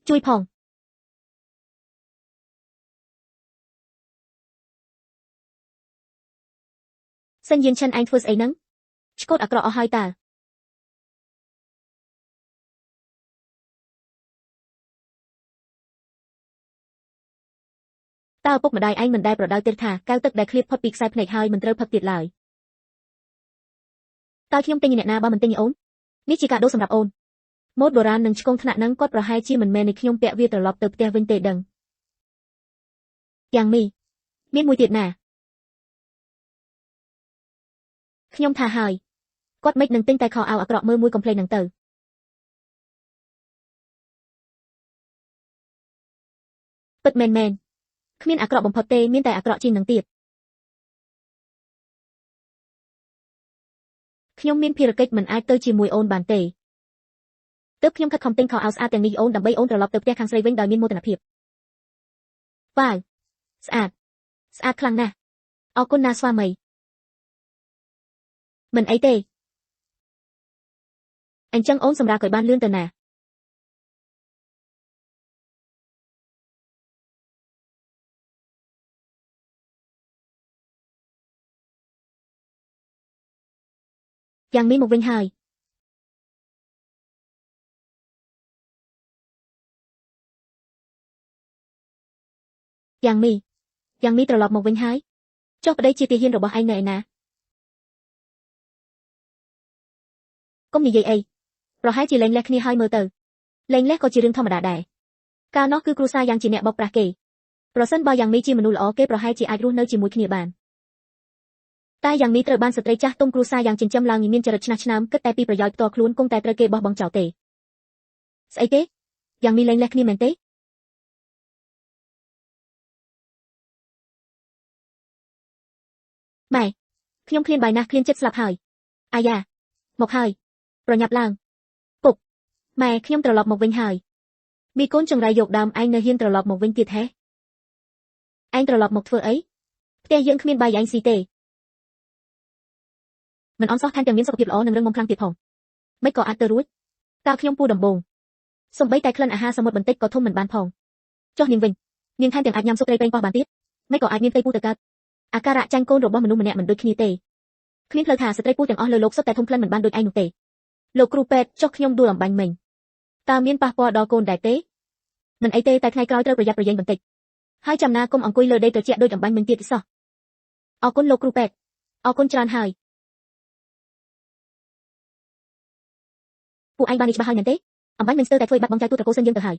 ជួយផងសិនយានឈិនឯងធ្វើស្អីហ្នឹងឆ្កូតអាក្រក់អស់ហើយតើតើឪពុកម្ដាយឯងមិនដែលប្រដៅទៀតថាកៅទឹកដែលឃ្លាតផុតពីខ្សែភ្នែកហើយមិនត្រូវផឹកទៀតឡើយតើខ្ញុំទិញអ្នកណាបើមិនទិញអូននេះជាកាដូសម្រាប់អូនម៉ូដបុរាណនិងឆ្កងថ្នាក់ហ្នឹងគាត់ប្រហែលជាមិនមែននៃខ្ញុំពាក់វាត្រឡប់ទៅផ្ទះវិញទេដឹងយ៉ាងមីមានមួយទៀតណាខ្ញុំថាហើយគាត់មិននឹងទិញតែខោអាវអាក្រក់មើលមួយកុំភ្លេចនឹងទៅពិតមែនគ្មានអាក្រក់បំផុតទេមានតែអាក្រក់ជាងនឹងទៀតខ្ញុំមានភារកិច្ចមិនអាចទៅជាមួយអូនបានទេទើបខ្ញុំខិតខំទិញខោអាវស្អាតទាំងនេះអូនដើម្បីអូនត្រឡប់ទៅផ្ទះខាងស្រីវិញដោយមានមោទនភាពវ៉ាវស្អាតខ្លាំងណាស់អរគុណណាស្វាមីមិនអីទេអញ្ចឹងអូនសម្រាប់ឲ្យបានលឿនទៅណាយ៉ាងមីមកវិញហើយយ៉ាងមីត្រឡប់មកវិញហើយចុះប្តីជាទាហានរបស់ឯងនៅឯណាកុំនិយាយអីប្រហែលជាលែងលះគ្នាហើយមើលទៅលែងលះក៏ជារឿងធម្មតាដែរកាលនោះគឺគ្រួសារយ៉ាងជាអ្នកបោកប្រាស់គេប្រសិនបើយ៉ាងមីជាមនុស្សល្អគេប្រហែលជាអាចរស់នៅជាមួយគ្នាបានតែយ៉ាងមីត្រូវបានស្ត្រីចាស់ទុំគ្រួសារយ៉ាងចិញ្ចឹមឡើងមានចរិតឆ្នះឆ្នើមគិតតែពីប្រយោជន៍ផ្ទាល់ខ្លួនគង់តែត្រូវគេបោះបង់ចោលទេស្អីទេយ៉ាងមីលែងលះគ្នាមែនទេម៉ែខ្ញុំឃ្លានបាយណាស់ឃ្លានចិត្តស្លាប់ហើយអាយ៉ាមកហើយប្រញាប់ឡើងពុកម៉ែខ្ញុំត្រឡប់មកវិញហើយមីកូនចង្រៃយកដើមឯងនៅហ៊ានត្រឡប់មកវិញទៀតហេឯងត្រឡប់មកធ្វើអីផ្ទះយើងគ្មានបាយឯងស៊ីទេមិនអន់សោះថែមទាំងមានសុខភាពល្អនិងរឹងមាំខ្លាំងទៀតផងមិនក៏អាចទៅរួចតើខ្ញុំពូដំបងសំបីតែក្លិនអាហារសមុទ្របន្តិចក៏ធំមិនបានផងចុះនាងវិញនាងថែមទាំងអាចញ៉ាំស៊ុបត្រីប៉េងប៉ោះបានទៀតមិនក៏អាចមានផ្ទៃពូទៅកើតអាការៈចាញ់កូនរបស់មនុស្សម្នាក់មិនដូចគ្នាទេគ្មានផ្លូវថាស្ត្រីពូទាំងអស់លើលោកសុទ្ធតែធំក្លិនមិនបានដូចឯងនោះទេលោកគ្រូពេទ្យចុះខ្ញុំដួលអំបញ្ញមិញតើមានប៉ះពាល់ដល់កូនដែរទេមិនអីទេតែថ្ងៃក្រោយត្រូវប្រយ័ត្នប្រយែងបន្តិចហើយចាំណាកុំអង្គុយលើដេកត្រជាក់ដូចអំបញ្ញមិញទៀតសោះអរគុណលោកគ្រូពេទ្យអរគុណច្រើនហើយពួកឯងបាននេះច្បាស់ហើយមែនទេអំបញ្ញមិញស្ទើរតែធ្វើឲ្យបាត់បង់ចៅទូត្រកូលសិនយើងទៅហើយ